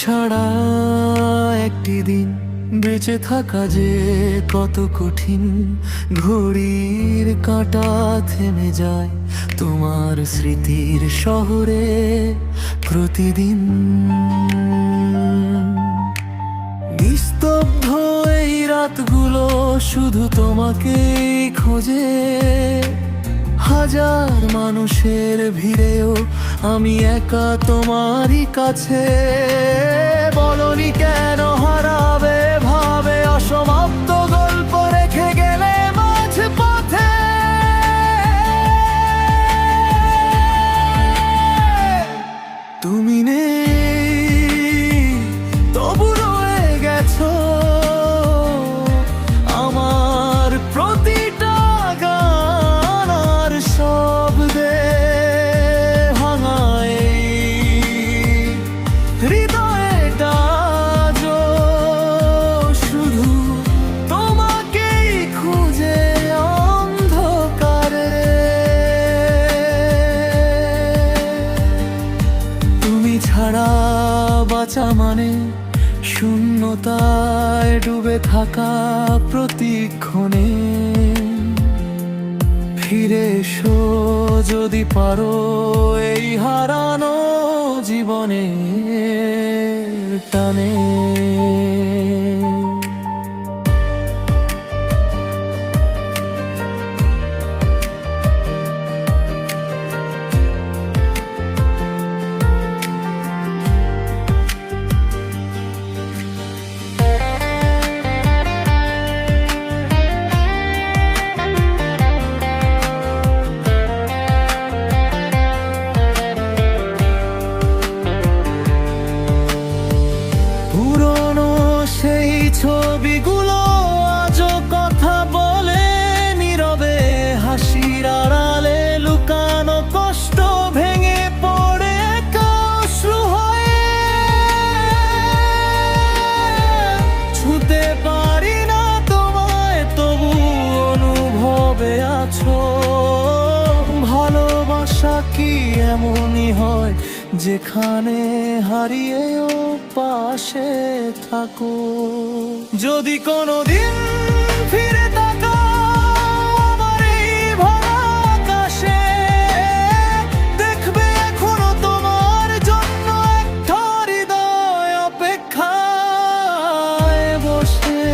ছাড়া একটি দিন বেঁচে থাকা যে কত কঠিন। ঘড়ির কাঁটা থেমে যায় তোমার স্মৃতির শহরে প্রতিদিন। নিস্তব্ধ এই রাতগুলো শুধু তোমাকেই খোঁজে। হাজার মানুষের ভিড়েও আমি একা তোমারই কাছে। বলনি কেন হারাবে ভাবে, অসমাপ্ত গল্প রেখে গেলে মাঝ পথে। তুমি নেই তবু রয়ে গেছো আমার প্রতিটা গান আর শব্দে। ভাঙায় হৃদয়টা আজও শুধু তোমাকেই খুঁজে অন্ধকারে। তুমি ছাড়া বাঁচা মানে শূন্যতায় ডুবে থাকা প্রতিক্ষণে। ফিরে এসো যদি পারো এই হারানো জীবনের টানে। সেই ছবিগুলো আজও কথা বলে নীরবে। হাসির আড়ালে লুকানো কষ্ট ভেঙে পড়ে অশ্রু হয়ে। ছুঁতে পারি না তোমায় তবু অনুভবে আছো। ভালোবাসা কি এমনই হয় যেখানে হারিয়েও পাশে থাকো। যদি কোনোদিন ফিরে তাকাও আমার এই ভরা আকাশে, দেখবে এখনো তোমার জন্য একটা হৃদয় অপেক্ষায় বসে।